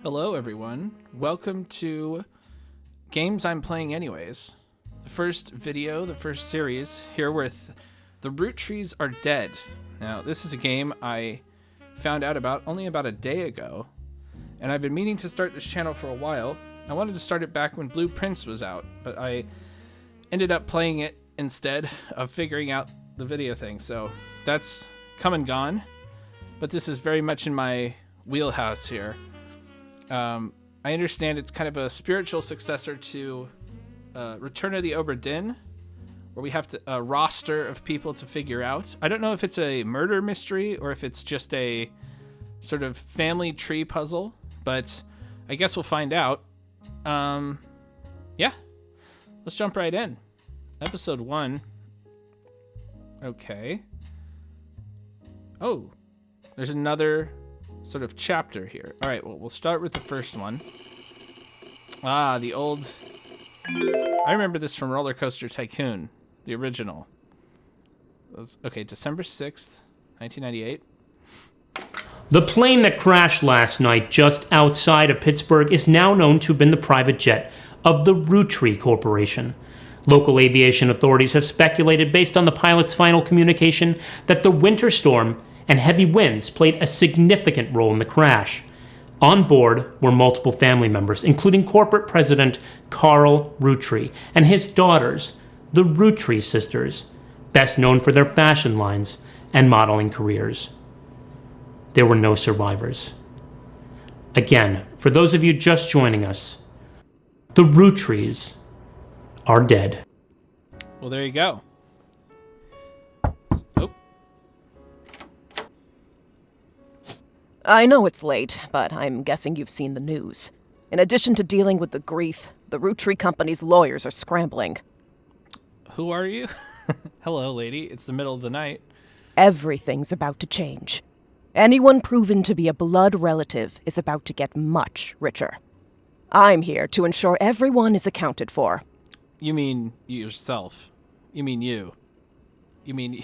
Hello, everyone. Welcome to Games I'm Playing Anyways. The first video, the first series, here with The Roottrees Are Dead. Now, this is a game I found out about only about a day ago, and I've been meaning to start this channel for a while. I wanted to start it back when Blue Prince was out, but I ended up playing it instead of figuring out the video thing, so that's come and gone. But this is very much in my wheelhouse here. I understand it's kind of a spiritual successor to Return of the Obra Dinn, where we have a roster of people to figure out. I don't know if it's a murder mystery or if it's just a sort of family tree puzzle, but I guess we'll find out. Yeah, let's jump right in. Episode 1. Okay. Oh, there's another sort of chapter here. All right, well, we'll start with the first one. Ah, the old... I remember this from Roller Coaster Tycoon, the original. Okay, December 6th, 1998. The plane that crashed last night just outside of Pittsburgh is now known to have been the private jet of the Roottree Corporation. Local aviation authorities have speculated, based on the pilot's final communication, that the winter storm and heavy winds played a significant role in the crash. On board were multiple family members, including corporate president Carl Roottree and his daughters, the Roottrees sisters, best known for their fashion lines and modeling careers. There were no survivors. Again, for those of you just joining us, the Roottrees are dead. Well, there you go. Oh. I know it's late, but I'm guessing you've seen the news. In addition to dealing with the grief, the Roottree company's lawyers are scrambling. Who are you? Hello, lady. It's the middle of the night. Everything's about to change. Anyone proven to be a blood relative is about to get much richer. I'm here to ensure everyone is accounted for. You mean yourself. You mean you. You mean...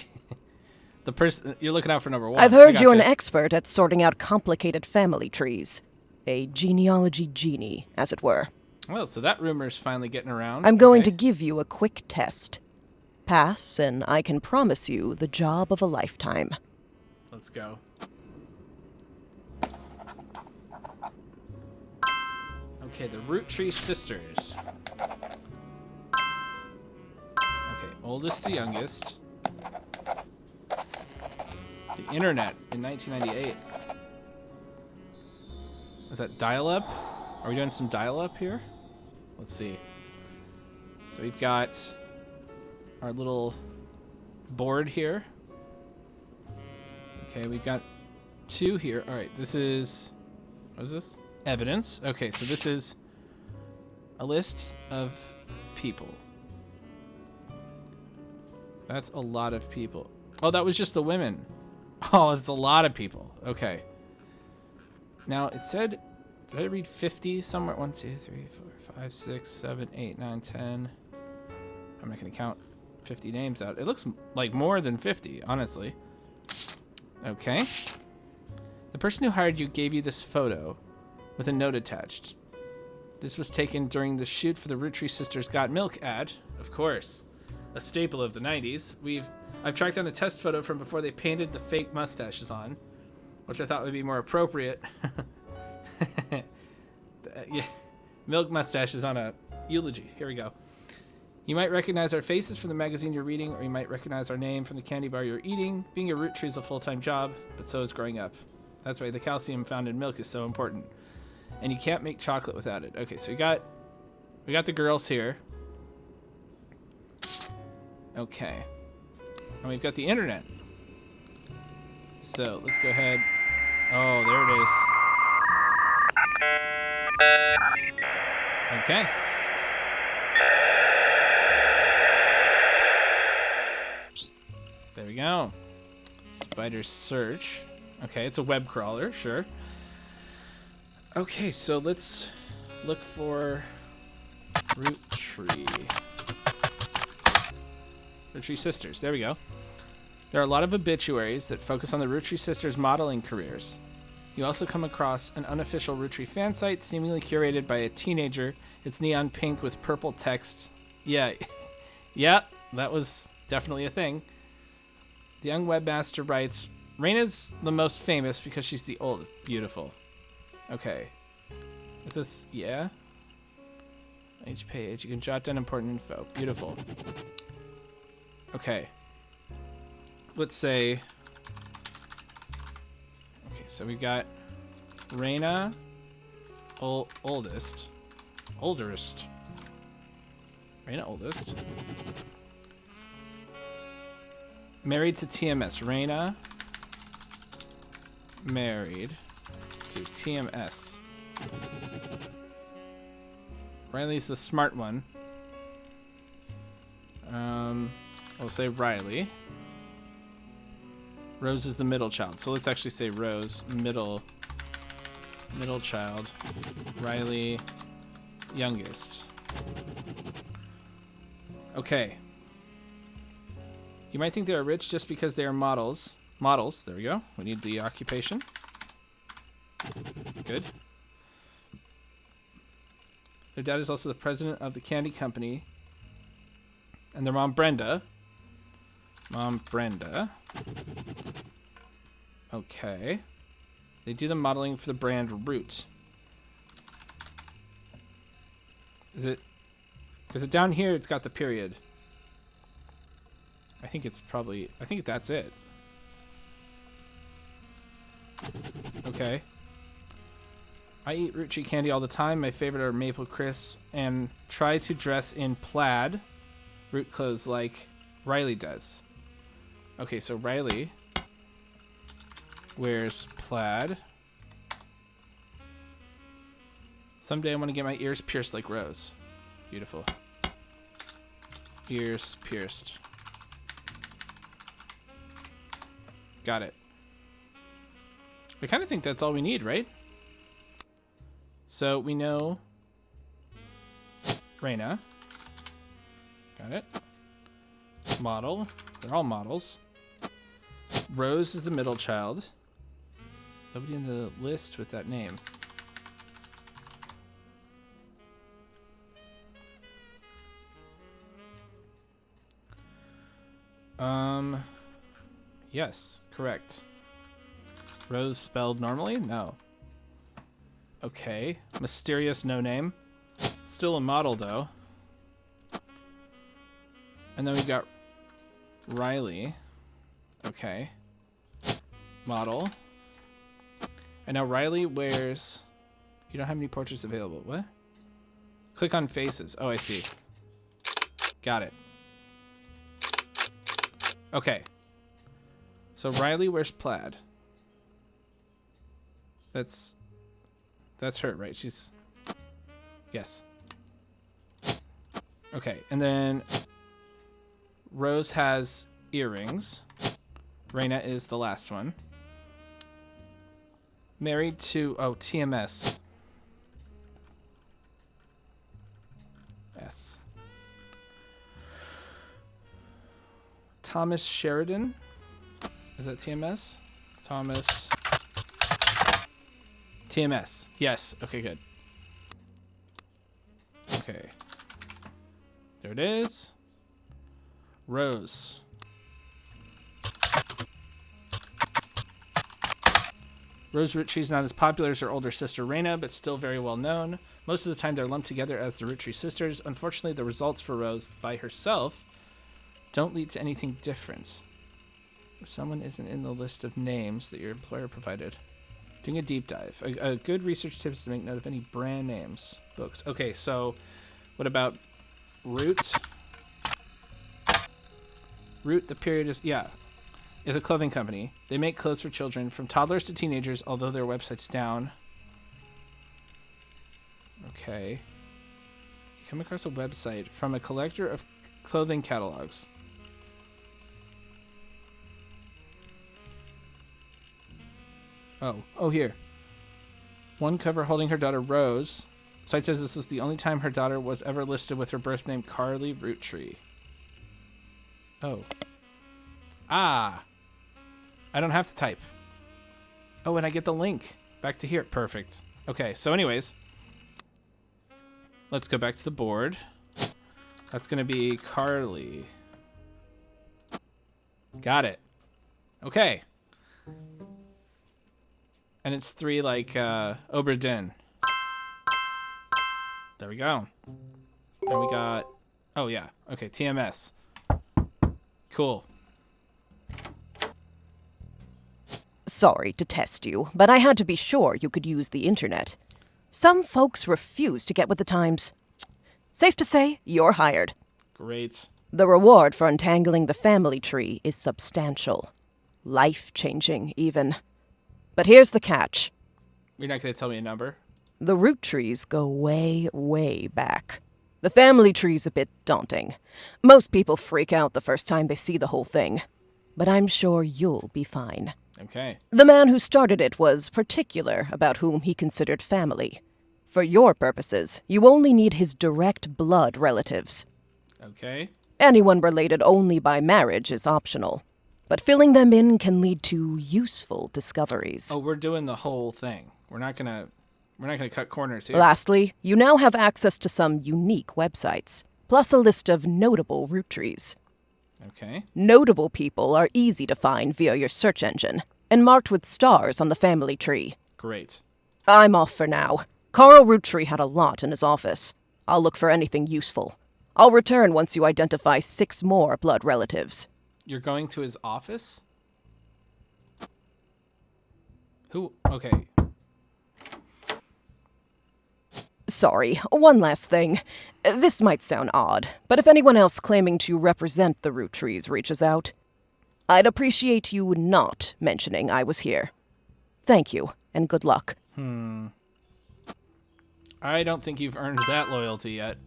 The person you're looking out for number 1. I've heard you're an expert at sorting out complicated family trees. A genealogy genie, as it were. Well, so that rumor's finally getting around. I'm going to give you a quick test. Pass, and I can promise you the job of a lifetime. Let's go. Okay, the Roottree sisters. Okay, oldest to youngest. The internet in 1998. Is that dial-up? Are we doing some dial-up here? Let's see. So we've got our little board here. Okay, we've got 2 here. All right, this is... What is this? Evidence. Okay, so this is a list of people. That's a lot of people. Oh, that was just the women. Oh, it's a lot of people. Okay. Now, it said... Did I read 50 somewhere? 1, 2, 3, 4, 5, 6, 7, 8, 9, 10. I'm not going to count 50 names out. It looks like more than 50, honestly. Okay. The person who hired you gave you this photo with a note attached. This was taken during the shoot for the Roottrees Sisters Got Milk ad. Of course. A staple of the 90s. I've tracked down a test photo from before they painted the fake mustaches on, which I thought would be more appropriate. Yeah, milk mustaches on a eulogy. Here we go. You might recognize our faces from the magazine you're reading, or you might recognize our name from the candy bar you're eating. Being a Roottree is a full-time job, but so is growing up. That's why the calcium found in milk is so important. And you can't make chocolate without it. Okay, so we got the girls here. Okay. And we've got the internet. So let's go ahead. Oh, there it is. Okay. There we go. Spider search. Okay, it's a web crawler, sure. Okay, so let's look for Roottree. Roottree sisters. There we go. There are a lot of obituaries that focus on the Roottree sisters' modeling careers. You also come across an unofficial Roottree fan site, seemingly curated by a teenager. It's neon pink with purple text. Yeah, yeah, that was definitely a thing. The young webmaster writes, Raina's the most famous because she's the old. Beautiful. Okay. Is this, yeah? Each page, you can jot down important info. Beautiful. Okay. Let's say, okay, so we got Raina, oldest. Raina, oldest. Married to TMS. Raina, married to TMS. Riley's the smart one. We'll say Riley. Rose is the middle child. So let's actually say Rose, middle child. Riley, youngest. Okay. You might think they're rich just because they are models. Models, there we go. We need the occupation. Good. Their dad is also the president of the candy company. And their mom, Brenda. Okay. They do the modeling for the brand Root. Is it... Because down here it's got the period. I think it's probably... I think that's it. Okay. I eat Roottree candy all the time. My favorite are Maple Crisps and try to dress in plaid Root clothes like Riley does. Okay, so Riley wears plaid. Someday I want to get my ears pierced like Rose. Beautiful. Ears pierced. Got it. I kind of think that's all we need, right? So we know Raina. Got it. Model. They're all models. Rose is the middle child. Nobody in the list with that name. Yes, correct. Rose spelled normally? No. Okay. Mysterious no name. Still a model though. And then we got Riley. Okay. Model. And now Riley wears... You don't have any portraits available. What? Click on faces. Oh, I see. Got it. Okay. So Riley wears plaid. That's her, right? She's... Yes. Okay, and then Rose has earrings. Raina is the last one. Married to... Oh, TMS. S. Thomas Sheridan. Is that TMS? Thomas... TMS. Yes. Okay, good. Okay. There it is. Rose. Rose Roottree is not as popular as her older sister Raina, but still very well known. Most of the time they're lumped together as the Roottree sisters. Unfortunately, the results for Rose by herself don't lead to anything different. If someone isn't in the list of names that your employer provided. Doing a deep dive. A good research tip is to make note of any brand names. Books. Okay, so what about Root? Root, the period is... Yeah. Is a clothing company. They make clothes for children from toddlers to teenagers, although their website's down. Okay. You come across a website from a collector of clothing catalogs. Oh, here. One cover holding her daughter Rose. Site says this was the only time her daughter was ever listed with her birth name Carly Roottree. Oh. Ah! I don't have to type. Oh, and I get the link. Back to here. Perfect. Okay, so anyways, let's go back to the board. That's going to be Carly. Got it. Okay. And it's 3 like Oberdin. There we go. And we got... Oh, yeah. Okay, TMS. Cool. Sorry to test you, but I had to be sure you could use the internet. Some folks refuse to get with the times. Safe to say, you're hired. Great. The reward for untangling the family tree is substantial. Life-changing, even. But here's the catch. You're not going to tell me a number? The Roottrees go way, way back. The family tree's a bit daunting. Most people freak out the first time they see the whole thing. But I'm sure you'll be fine. Okay. The man who started it was particular about whom he considered family. For your purposes, you only need his direct blood relatives. Okay. Anyone related only by marriage is optional. But filling them in can lead to useful discoveries. Oh, we're doing the whole thing. We're not gonna cut corners here. Lastly, you now have access to some unique websites, plus a list of notable Roottrees. Okay. Notable people are easy to find via your search engine, and marked with stars on the family tree. Great. I'm off for now. Carl Roottree had a lot in his office. I'll look for anything useful. I'll return once you identify 6 more blood relatives. You're going to his office? Who? Okay. Sorry, one last thing. This might sound odd, but if anyone else claiming to represent the Rootrees reaches out, I'd appreciate you not mentioning I was here. Thank you, and good luck. I don't think you've earned that loyalty yet.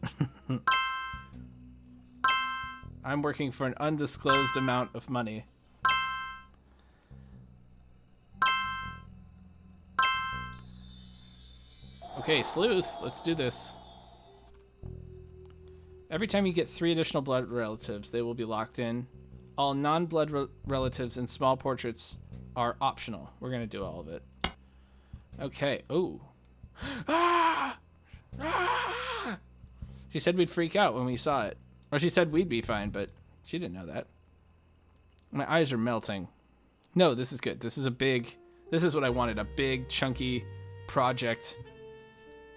I'm working for an undisclosed amount of money. Okay, Sleuth, let's do this. Every time you get 3 additional blood relatives, they will be locked in. All non-blood relatives and small portraits are optional. We're going to do all of it. Okay. Ooh. Ah! Ah! She said we'd freak out when we saw it. Or she said we'd be fine, but she didn't know that. My eyes are melting. No, this is good. This is what I wanted. A big, chunky project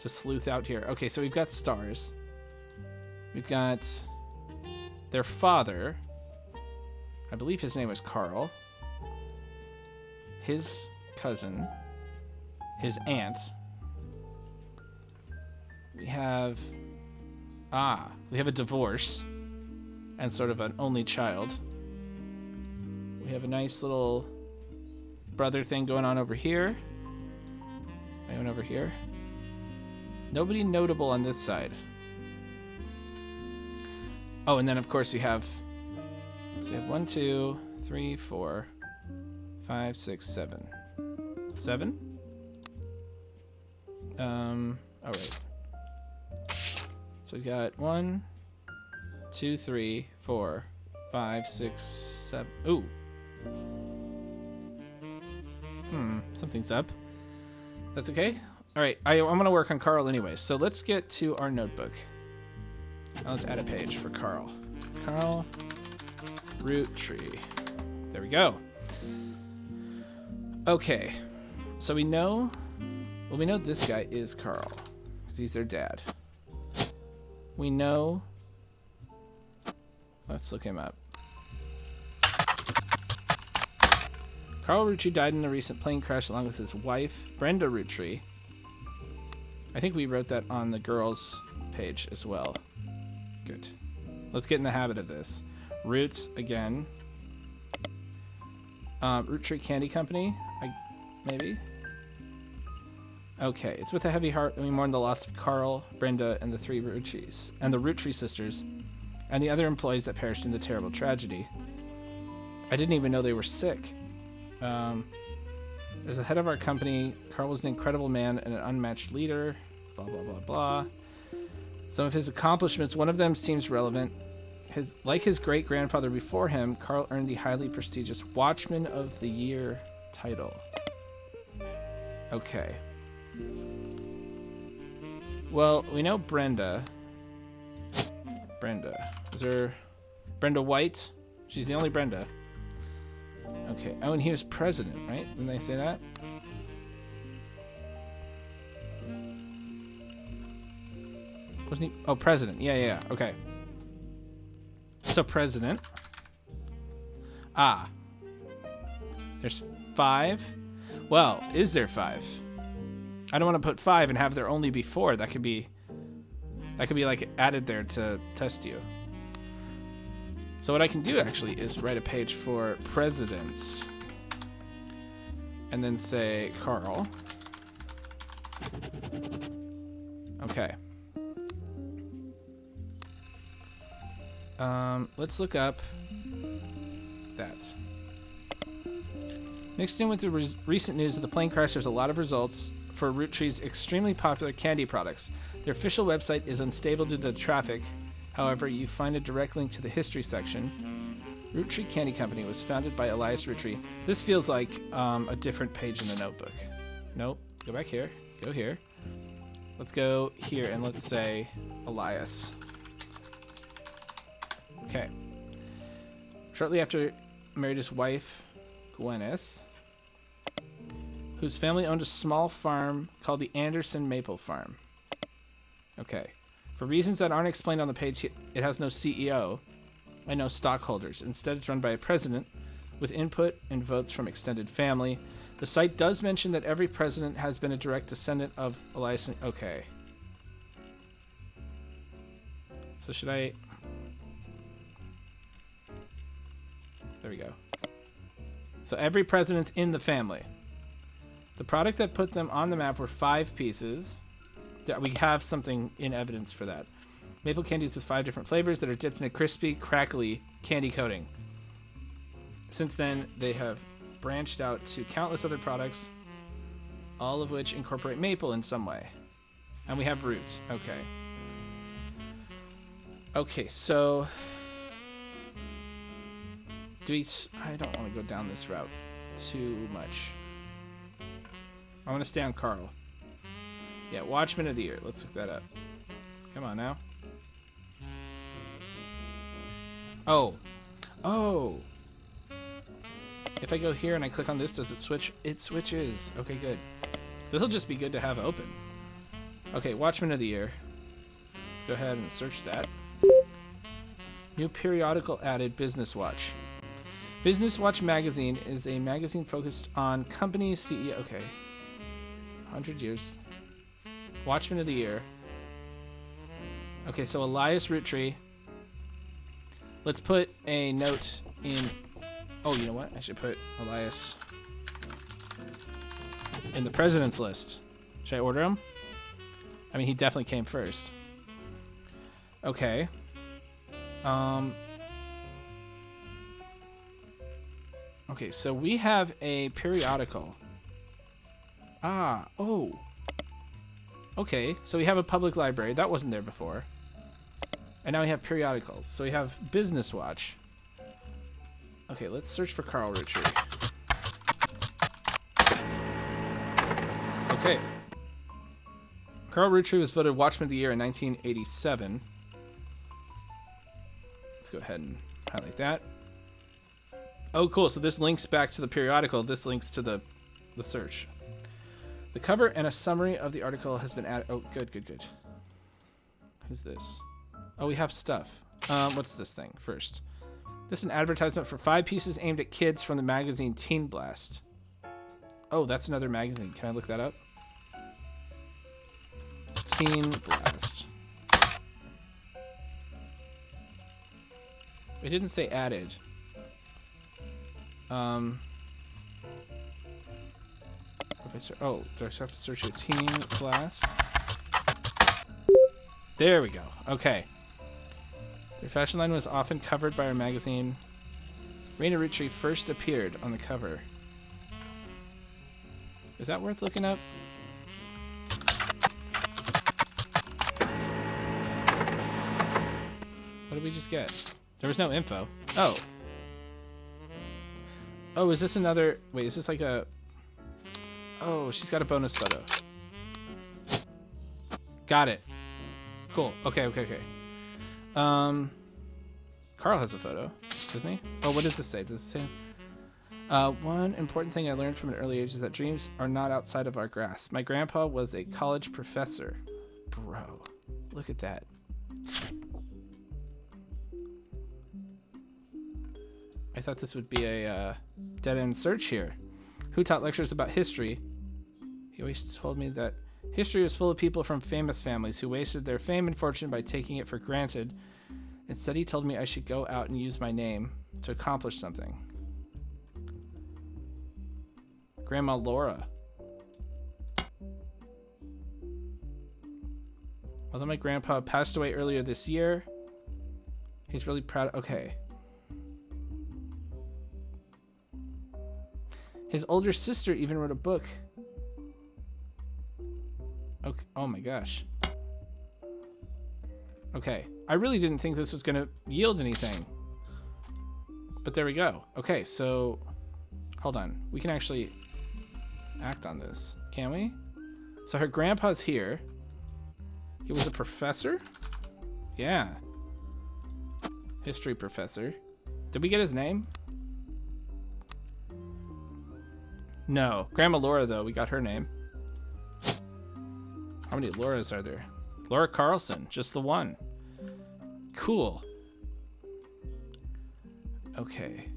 to sleuth out here. Okay, so we've got stars. We've got their father. I believe his name was Carl. His cousin. His aunt. We have a divorce and sort of an only child. We have a nice little brother thing going on over here. Anyone over here? Nobody notable on this side. Oh, and then of course we have 1, 2, 3, 4, 5, 6, 7. 7? All right. So we got 1, 2, 3, 4, 5, 6, 7. Ooh. Something's up. That's okay. All right, I'm gonna work on Carl anyways. So let's get to our notebook. Now let's add a page for Carl. Carl Roottree. There we go. Okay, so we know this guy is Carl because he's their dad. We know. Let's look him up. Carl Roottree died in a recent plane crash along with his wife, Brenda Roottree. I think we wrote that on the girls' page as well. Good. Let's get in the habit of this. Roots again. Roottree Candy Company, maybe. Okay, it's with a heavy heart that we mourn the loss of Carl, Brenda, and the 3 Roottrees, and the Roottree sisters, and the other employees that perished in the terrible tragedy. I didn't even know they were sick. As the head of our company, Carl was an incredible man and an unmatched leader. Blah, blah, blah, blah. Some of his accomplishments, one of them seems relevant. Like his great-grandfather before him, Carl earned the highly prestigious Watchman of the Year title. Okay. Well, we know Brenda. Is there Brenda White? She's the only Brenda. Okay. Oh, and he was president, right? Didn't they say that? Wasn't he? Oh, president. Yeah. Okay. So president. Ah. There's 5. Well, is there 5? I don't want to put 5 and have there only be 4. That could be like added there to test you. So what I can do actually is write a page for presidents and then say Carl. Okay. Let's look up that. Mixed in with the recent news of the plane crash, there's a lot of results for Roottree's extremely popular candy products. Their official website is unstable due to the traffic. However, you find a direct link to the history section. Roottree Candy Company was founded by Elias Roottree. This feels like a different page in the notebook. Nope. Go back here. Go here. Let's go here and let's say Elias. Okay. Shortly after, married his wife, Gwyneth, whose family owned a small farm called the Anderson Maple Farm. Okay. For reasons that aren't explained on the page, it has no CEO and no stockholders. Instead, it's run by a president with input and votes from extended family. The site does mention that every president has been a direct descendant of Elias. Okay. So should I... There we go. So every president's in the family. The product that put them on the map were 5 pieces. We have something in evidence for that. Maple candies with 5 different flavors that are dipped in a crispy, crackly candy coating. Since then, they have branched out to countless other products, all of which incorporate maple in some way. And we have roots. Okay. Okay, so... I don't want to go down this route too much. I want to stay on Carl. Yeah, Watchman of the Year. Let's look that up. Come on now. Oh. If I go here and I click on this, does it switch? It switches. Okay, good. This will just be good to have open. Okay, Watchman of the Year. Let's go ahead and search that. New periodical added, Business Watch. Business Watch magazine is a magazine focused on companies, CEO. Okay. 100 years. Watchman of the Year. Okay, so Elias Roottree. Let's put a note in... Oh, you know what? I should put Elias in the president's list. Should I order him? I mean, he definitely came first. Okay. Okay, so we have a periodical. Oh. Okay, so we have a public library. That wasn't there before. And now we have periodicals. So we have Business Watch. Okay, let's search for Carl Roottree. Okay. Carl Roottree was voted Watchman of the Year in 1987. Let's go ahead and highlight that. Oh, cool. So this links back to the periodical. This links to the search. The cover and a summary of the article has been added. Oh, good. Who's this? Oh, we have stuff. What's this thing first? This is an advertisement for 5 pieces aimed at kids from the magazine Teen Blast. Oh, that's another magazine. Can I look that up? Teen Blast. It didn't say added. If I do I have to search a Teen Blast? There we go. Okay. Their fashion line was often covered by our magazine. Raina Roottree first appeared on the cover. Is that worth looking up? What did we just get? There was no info. Oh. Oh, is this another... Wait, is this like a... Oh, she's got a bonus photo. Got it. Cool. Okay. Carl has a photo, doesn't he? Oh, what does this say? Does it say? One important thing I learned from an early age is that dreams are not outside of our grasp. My grandpa was a college professor. Bro, look at that. I thought this would be a dead-end search here. Who taught lectures about history? He always told me that history was full of people from famous families who wasted their fame and fortune by taking it for granted. Instead, he told me I should go out and use my name to accomplish something. Grandma Laura. Although my grandpa passed away earlier this year, he's really proud. Okay. His older sister even wrote a book. Okay. Oh my gosh. Okay. I really didn't think this was going to yield anything. But there we go. Okay, so hold on. We can actually act on this, can we? So her grandpa's here. He was a professor? Yeah. History professor. Did we get his name? No. Grandma Laura, though. We got her name. How many Lauras are there? Laura Carlson. Just the one. Cool. Okay.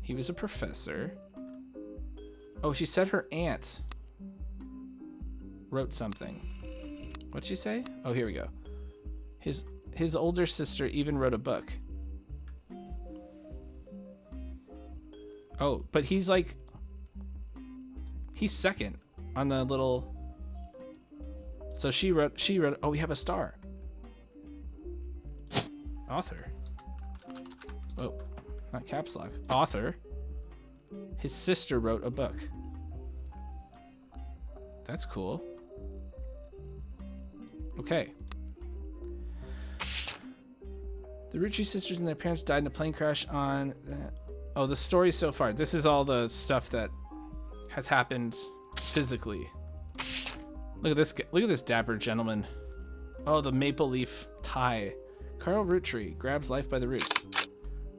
He was a professor. Oh, she said her aunt wrote something. What'd she say? Oh, here we go. His older sister even wrote a book. Oh, but he's like... He's second on the little... So she wrote... Oh, we have a star. Author. Oh, not caps lock. Author. His sister wrote a book. That's cool. Okay. The Roottree sisters and their parents died in a plane crash on... Oh, the story so far. This is all the stuff that has happened physically. Look at this. Look at this dapper gentleman. Oh, the maple leaf tie. Carl Roottree grabs life by the roots.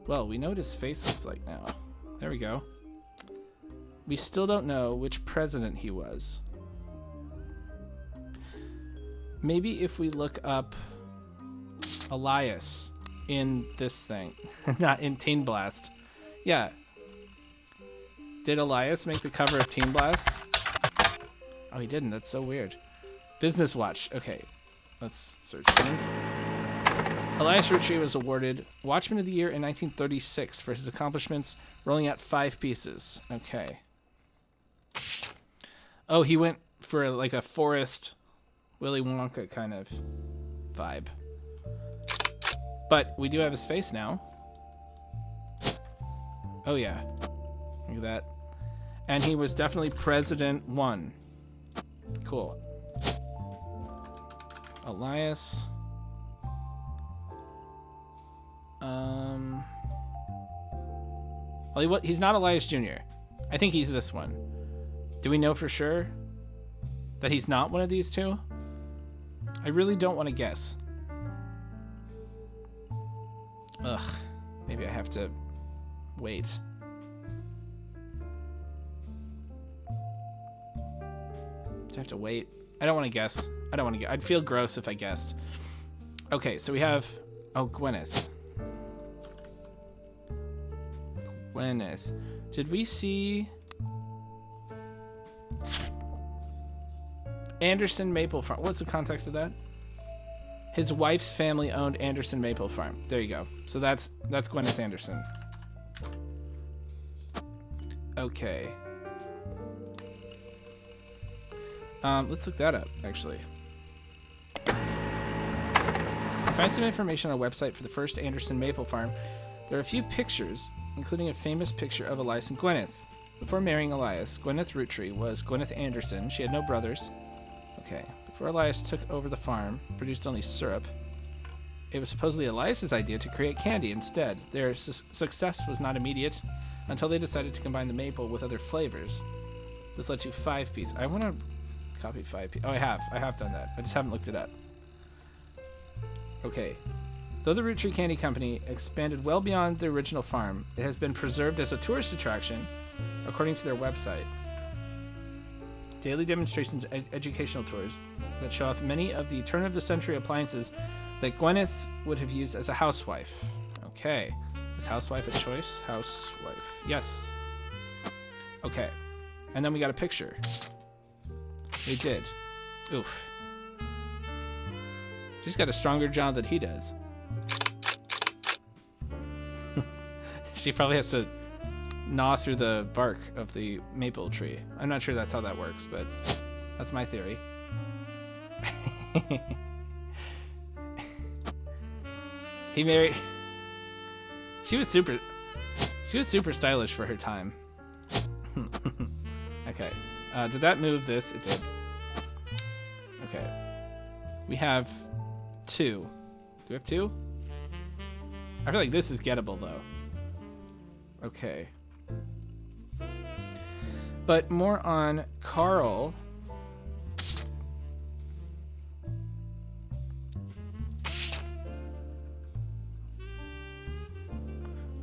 Well, we know what his face looks like now. There we go. We still don't know which president he was. Maybe if we look up Elias in this thing, not in Teen Blast. Yeah. Did Elias make the cover of Teen Blast? Oh, he didn't. That's so weird. Business Watch. Okay. Let's search him. Elias Roottree was awarded Watchman of the Year in 1936 for his accomplishments rolling out 5 pieces. Okay. Oh, he went for like a Forrest Willy Wonka kind of vibe. But we do have his face now. Oh, yeah. Look at that. And he was definitely President 1. Cool. Elias. Well, he's not Elias Jr. I think he's this one. Do we know for sure that he's not one of these two? I really don't want to guess. Ugh. Maybe I have to wait. Do I have to wait? I don't want to guess. I don't want to guess. I'd feel gross if I guessed. Okay, so we have... Oh, Gwyneth. Gwyneth. Did we see... Anderson Maple Farm. What's the context of that? His wife's family owned Anderson Maple Farm. There you go. So that's Gwyneth Anderson. Okay. Let's look that up, actually. Find some information on a website for the first Anderson Maple Farm. There are a few pictures, including a famous picture of Elias and Gwyneth. Before marrying Elias, Gwyneth Roottree was Gwyneth Anderson. She had no brothers. Okay. Before Elias took over the farm, produced only syrup. It was supposedly Elias's idea to create candy instead. Their success was not immediate until they decided to combine the maple with other flavors. This lets you 5-piece. I want to copy 5-piece. Oh, I have done that. I just haven't looked it up. Okay. Though the Roottree Candy Company expanded well beyond the original farm, it has been preserved as a tourist attraction, according to their website. Daily demonstrations and educational tours that show off many of the turn-of-the-century appliances that Gwyneth would have used as a housewife. Okay. Is housewife a choice? Housewife. Yes. Okay. And then we got a picture. We did. Oof. She's got a stronger jaw than he does. She probably has to gnaw through the bark of the maple tree. I'm not sure that's how that works, but that's my theory. He married... She was super stylish for her time. Okay. Did that move this? It did. Okay. We have 2. Do we have 2? I feel like this is gettable, though. Okay. But more on Carl.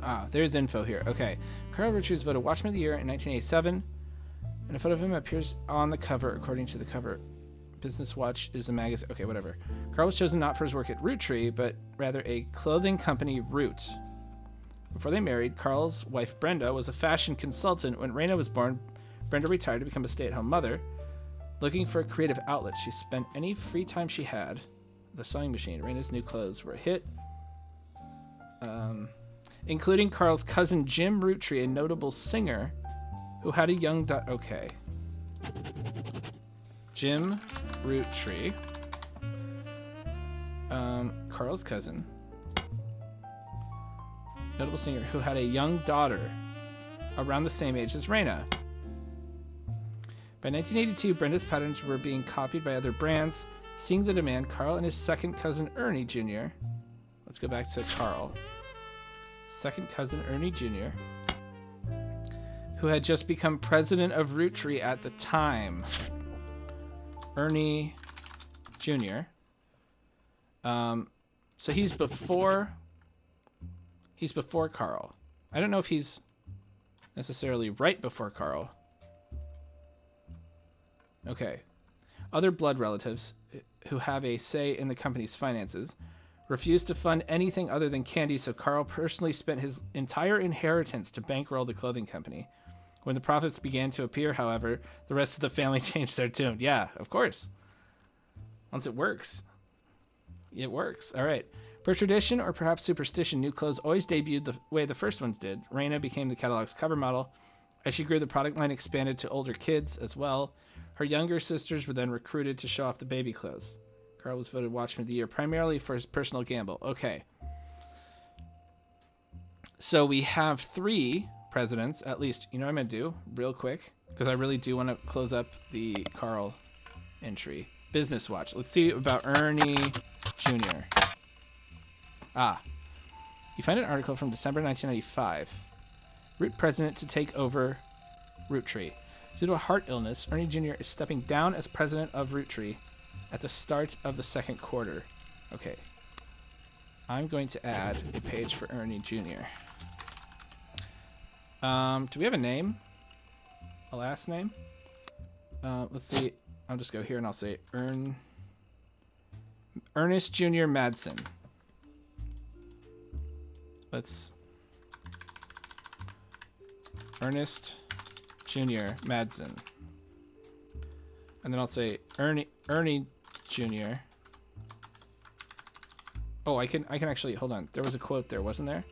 Ah, there's info here. Okay. Carl Roottree was voted Watchman of the Year in 1987, and a photo of him appears on the cover, according to the cover. Business Watch is a magazine. Okay, whatever. Carl was chosen not for his work at Roottree, but rather a clothing company, Root. Before they married, Carl's wife Brenda was a fashion consultant. When Raina was born, Brenda retired to become a stay-at-home mother. Looking for a creative outlet, she spent any free time she had with the sewing machine. Raina's new clothes were a hit, including Carl's cousin Jim Roottree, a notable singer who had a young daughter. Okay. Jim Roottree. Carl's cousin. Notable singer who had a young daughter around the same age as Raina. By 1982, Brenda's patterns were being copied by other brands. Seeing the demand, Carl and his second cousin Ernie Jr. Let's go back to Carl. Second cousin Ernie Jr., who had just become president of Roottree at the time. Ernie Jr. So he's before Carl. I don't know if he's necessarily right before Carl. Okay. Other blood relatives who have a say in the company's finances refused to fund anything other than candy, so Carl personally spent his entire inheritance to bankroll the clothing company. When the profits began to appear, however, the rest of the family changed their tune. Yeah, of course. Once it works, it works. All right. Per tradition, or perhaps superstition, new clothes always debuted the way the first ones did. Raina became the catalog's cover model. As she grew, the product line expanded to older kids as well. Her younger sisters were then recruited to show off the baby clothes. Carl was voted Watchman of the Year primarily for his personal gamble. Okay. So we have 3 presidents, at least. You know what I'm going to do real quick? Because I really do want to close up the Carl entry. Business Watch. Let's see about Ernie Jr. Ah. You find an article from December 1995. Root president to take over Roottree. Due to a heart illness, Ernie Jr. is stepping down as president of Roottree at the start of the second quarter. Okay. I'm going to add a page for Ernie Jr. Do we have a name? A last name? Let's see. I'll just go here and I'll say Ernest Jr. Madsen. Let's... Ernest Jr. Madsen. And then I'll say Ernie Jr. Oh, I can actually, hold on. There was a quote there, wasn't there?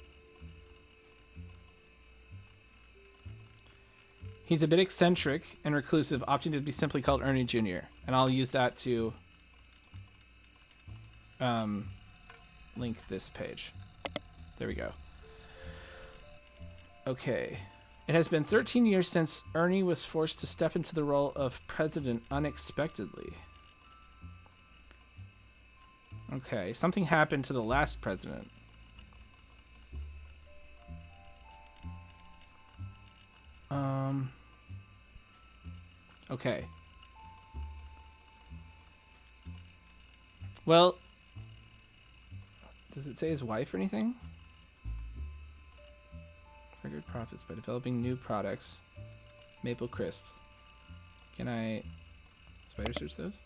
He's a bit eccentric and reclusive, opting to be simply called Ernie Jr. And I'll use that to link this page. There we go. Okay. It has been 13 years since Ernie was forced to step into the role of president unexpectedly. Okay, something happened to the last president. Okay. Well, does it say his wife or anything? Record profits by developing new products. Maple crisps. Can I spider search those?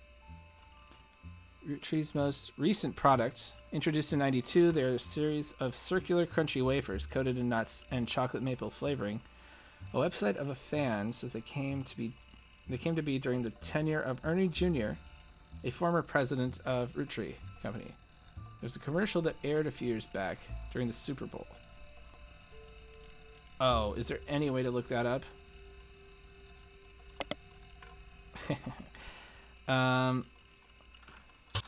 Roottree's most recent product, introduced in '92, they're a series of circular crunchy wafers coated in nuts and chocolate maple flavoring. A website of a fan says they came to be during the tenure of Ernie Jr., a former president of Roottrie Company. There's a commercial that aired a few years back during the Super Bowl. Oh, is there any way to look that up?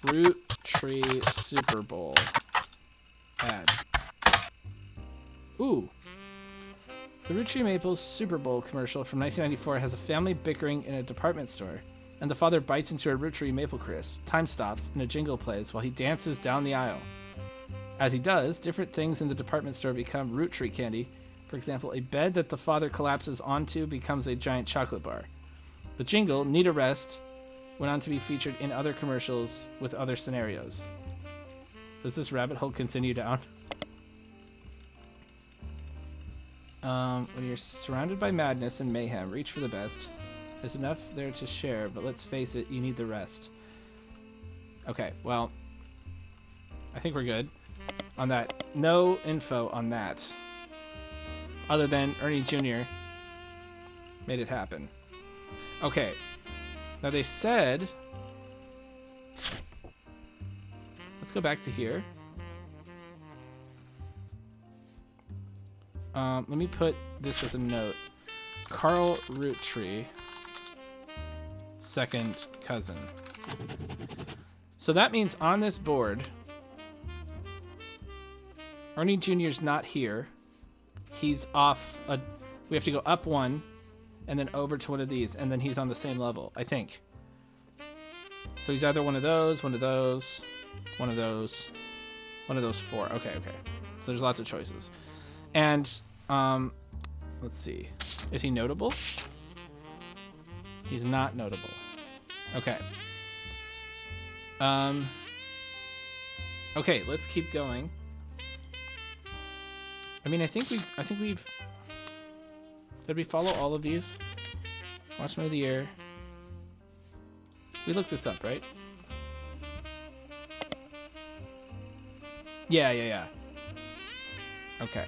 Roottree Super Bowl ad. Ooh. The Roottree Maples Super Bowl commercial from 1994 has a family bickering in a department store, and the father bites into a Roottree maple crisp. Time stops, and a jingle plays while he dances down the aisle. As he does, different things in the department store become Roottree candy. For example, a bed that the father collapses onto becomes a giant chocolate bar. The jingle, Need a Rest, went on to be featured in other commercials with other scenarios. Does this rabbit hole continue down? When you're surrounded by madness and mayhem, reach for the best. There's enough there to share, but let's face it, you need the rest. Okay, well, I think we're good on that. No info on that, other than Ernie Jr. made it happen. Okay, now they said, let's go back to here. Let me put this as a note. Carl Roottree, second cousin. So that means on this board, Ernie Jr.'s not here. He's off. We have to go up one and then over to one of these, and then he's on the same level, I think. So he's either one of those, one of those, one of those, one of those four. Okay. So there's lots of choices. And let's see. Is he notable? He's not notable. Okay. Okay, let's keep going. I mean, I think we've did we follow all of these? Watchman of the Year. We looked this up, right? Yeah. Okay.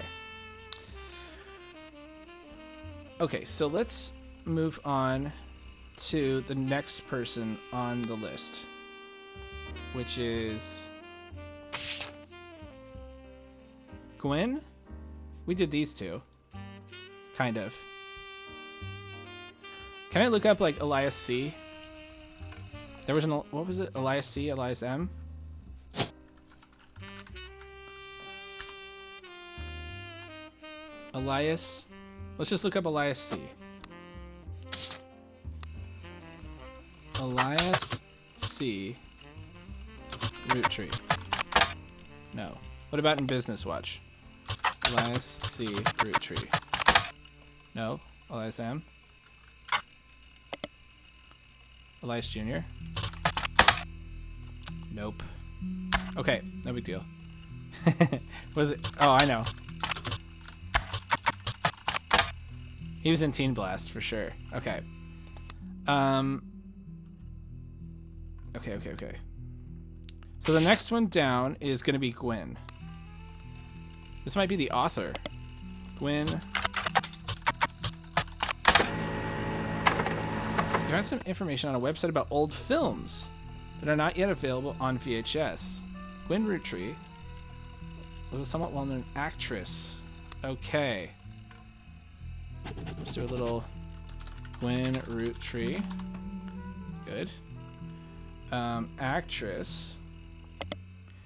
Okay, so let's move on to the next person on the list, which is Gwen. We did these two, kind of. Can I look up like Elias C? There was what was it? Elias C, Elias M? Elias. Let's just look up Elias C. Elias C. Roottree. No. What about in Business Watch? Elias C. Roottree. No. Elias M. Elias Jr. Nope. Okay, no big deal. Was it? Oh, I know. He was in Teen Blast for sure. Okay. Okay. So the next one down is going to be Gwen. This might be the author. Gwen. You had some information on a website about old films that are not yet available on VHS. Gwen Roottree was a somewhat well-known actress. Okay. Let's do a little Gwen Roottree. Good. Actress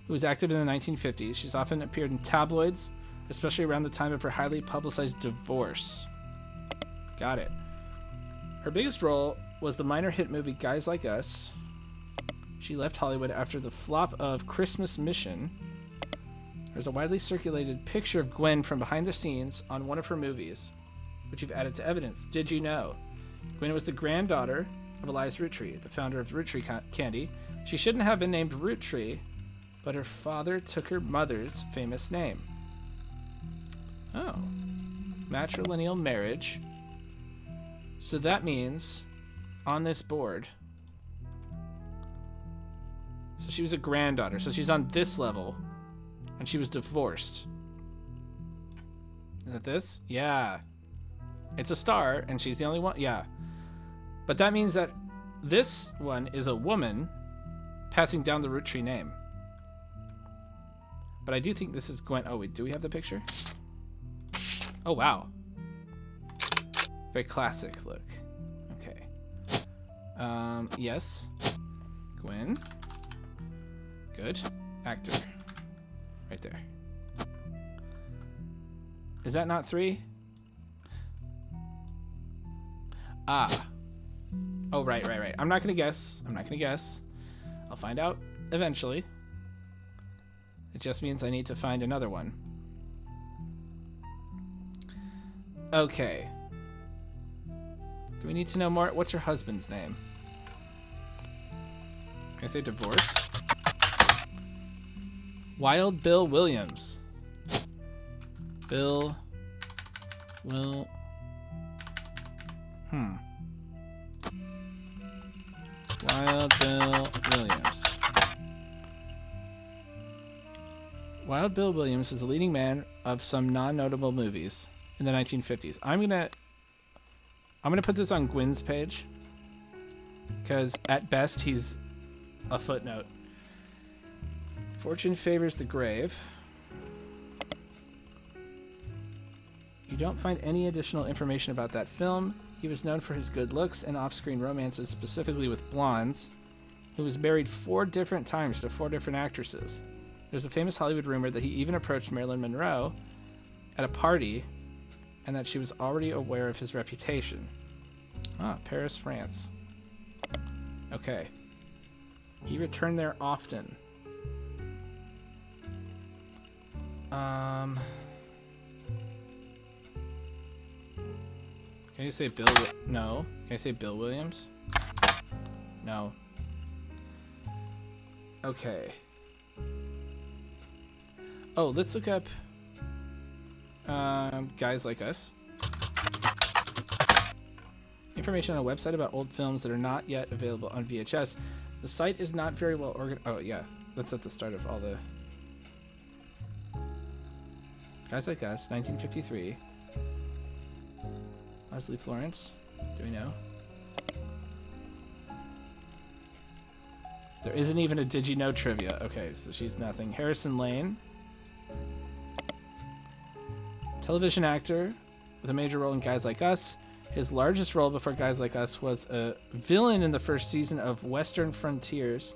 who was active in the 1950s. She's often appeared in tabloids, especially around the time of her highly publicized divorce. Got it. Her biggest role was the minor hit movie Guys Like Us. She left Hollywood after the flop of Christmas Mission. There's a widely circulated picture of Gwen from behind the scenes on one of her movies, which you've added to evidence. Did you know? Gwyn was the granddaughter of Elias Roottree, the founder of Roottree candy. She shouldn't have been named Roottree, but her father took her mother's famous name. Oh. Matrilineal marriage. So that means on this board... So she was a granddaughter. So she's on this level. And she was divorced. Is it this? Yeah. It's a star, and she's the only one. Yeah. But that means that this one is a woman passing down the Roottree name. But I do think this is Gwen. Oh, wait. Do we have the picture? Oh, wow. Very classic look. Okay. Yes. Gwen. Good. Actor. Right there. Is that not 3? Ah. Oh, right. I'm not gonna guess. I'll find out eventually. It just means I need to find another one. Okay. Do we need to know more? What's her husband's name? Can I say divorce? Wild Bill Williams. Wild Bill Williams. Wild Bill Williams was the leading man of some non-notable movies in the 1950s. I'm gonna put this on Gwyn's page because at best he's a footnote. Fortune favors the grave. You don't find any additional information about that film. He was known for his good looks and off-screen romances, specifically with blondes. He was married 4 different times to 4 different actresses. There's a famous Hollywood rumor that he even approached Marilyn Monroe at a party and that she was already aware of his reputation. Ah, Paris, France. Okay. He returned there often. Can you say Bill? No. Can I say Bill Williams? No. Okay. Oh, let's look up Guys Like Us. Information on a website about old films that are not yet available on VHS. The site is not very well organized. Oh, yeah. That's at the start of all the... Guys Like Us, 1953. Leslie Florence. Do we know? There isn't even a Did You Know trivia. Okay, so she's nothing. Harrison Lane. Television actor with a major role in Guys Like Us. His largest role before Guys Like Us was a villain in the first season of Western Frontiers.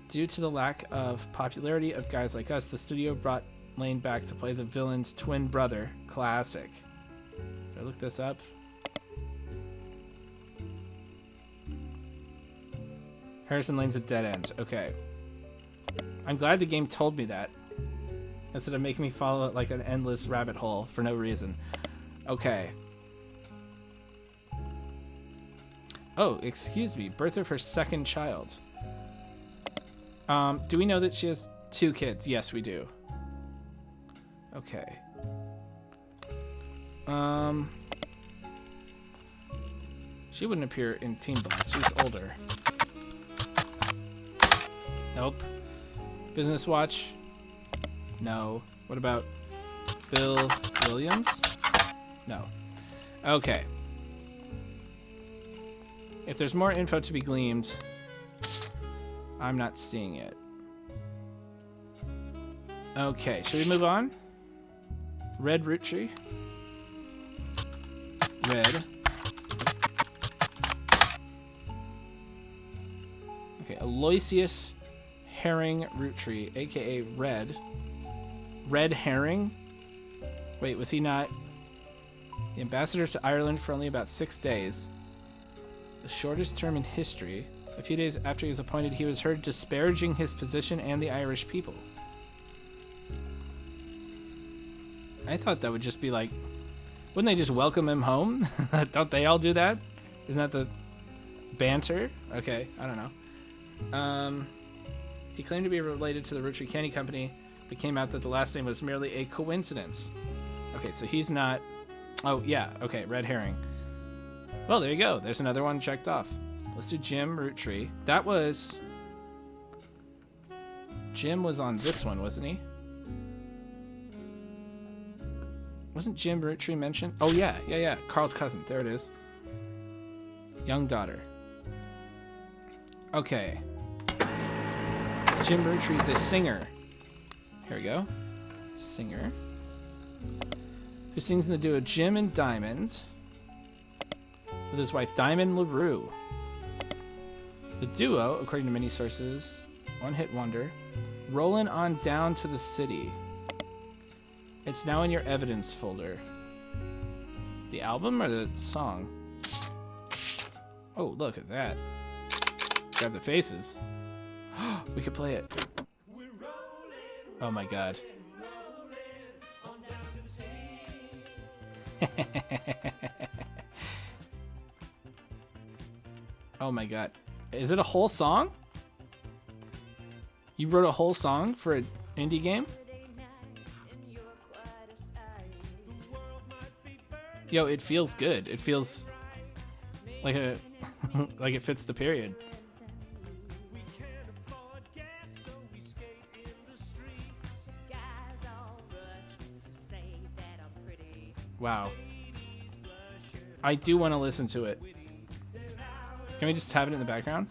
Due to the lack of popularity of Guys Like Us, the studio brought Lane back to play the villain's twin brother. Classic. Did I look this up? Harrison Lane's a dead end. Okay. I'm glad the game told me that, instead of making me follow it like an endless rabbit hole for no reason. Okay. Oh, excuse me. Birth of her second child. Do we know that she has 2 kids? Yes, we do. Okay. She wouldn't appear in Teen Blast. She's older. Nope. Business Watch? No. What about Bill Williams? No. Okay. If there's more info to be gleaned, I'm not seeing it. Okay, should we move on? Red Roottree. Red. Okay, Aloysius Herring Roottree, aka Red. Red Herring? Wait, was he not the ambassador to Ireland for only about 6 days? The shortest term in history. A few days after he was appointed, he was heard disparaging his position and the Irish people. I thought that would just be like Wouldn't they just welcome him home? Don't they all do that? Isn't that the banter? Okay, I don't know. He claimed to be related to the Roottree Candy Company, but came out that the last name was merely a coincidence. Okay, so he's not... Oh, yeah, okay, red herring. Well, there you go. There's another one checked off. Let's do Jim Roottree. That was... Jim was on this one, wasn't he? Wasn't Jim Roottree mentioned? Oh, yeah. Carl's cousin. There it is. Young daughter. Okay. Jim Roottree is a singer. Here we go. Singer. Who sings in the duo Jim and Diamond with his wife Diamond LaRue. The duo, according to many sources, one-hit wonder. Rollin' on down to the city. It's now in your evidence folder. The album or the song? Oh, look at that. Grab the faces. We could play it. Oh my god. Oh my god. Is it a whole song? You wrote a whole song for an indie game? Yo, it feels good. It feels like a like it fits the period. Wow. I do want to listen to it. Can we just have it in the background?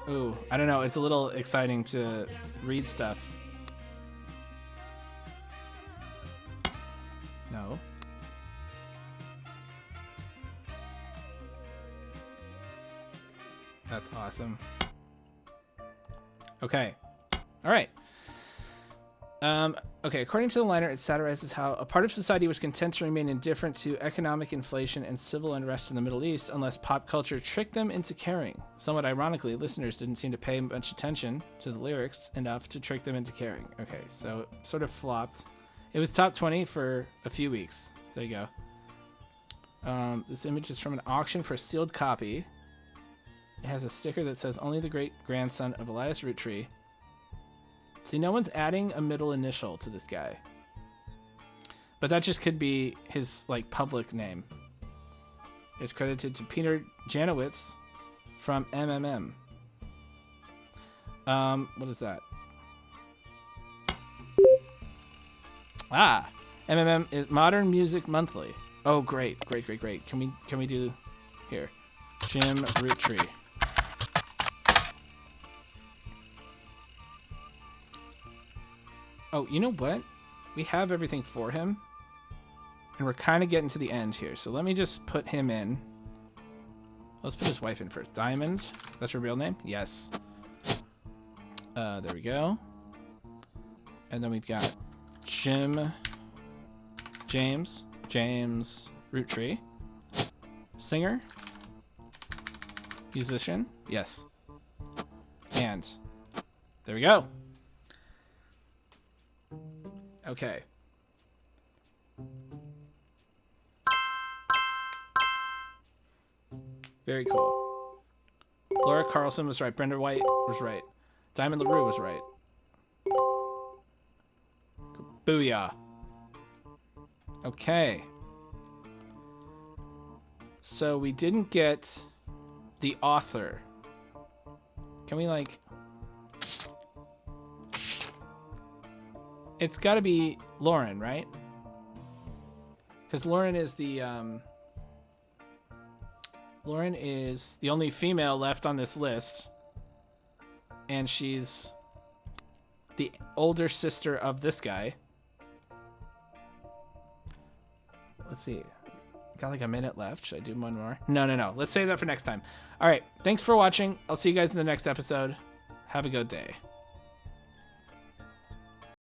Ooh, I don't know. It's a little exciting to read stuff. No. That's awesome. Okay. All right. Okay, according to the liner, it satirizes how a part of society was content to remain indifferent to economic inflation and civil unrest in the Middle East unless pop culture tricked them into caring. Somewhat ironically, listeners didn't seem to pay much attention to the lyrics enough to trick them into caring. Okay, so it sort of flopped. It was top 20 for a few weeks. There you go. This image is from an auction for a sealed copy. It has a sticker that says, only the great-grandson of Elias Roottree. See, no one's adding a middle initial to this guy. But that just could be his, like, public name. It's credited to Peter Janowitz from MMM. What is that? Ah! MMM is Modern Music Monthly. Oh, great. Can we do... Here. Jim Roottree. Oh, you know what? We have everything for him. And we're kind of getting to the end here. So let me just put him in. Let's put his wife in first. Diamond. That's her real name? Yes. There we go. And then we've got James Roottree. Singer. Musician. Yes. And there we go. Okay. Very cool. Laura Carlson was right. Brenda White was right. Diamond LaRue was right. Booyah. Okay. So we didn't get the author. Can we, like... It's got to be Lauren, right? Because Lauren is the only female left on this list, and she's the older sister of this guy. Let's see. Got like a minute left. Should I do one more? No. Let's save that for next time. All right. Thanks for watching. I'll see you guys in the next episode. Have a good day.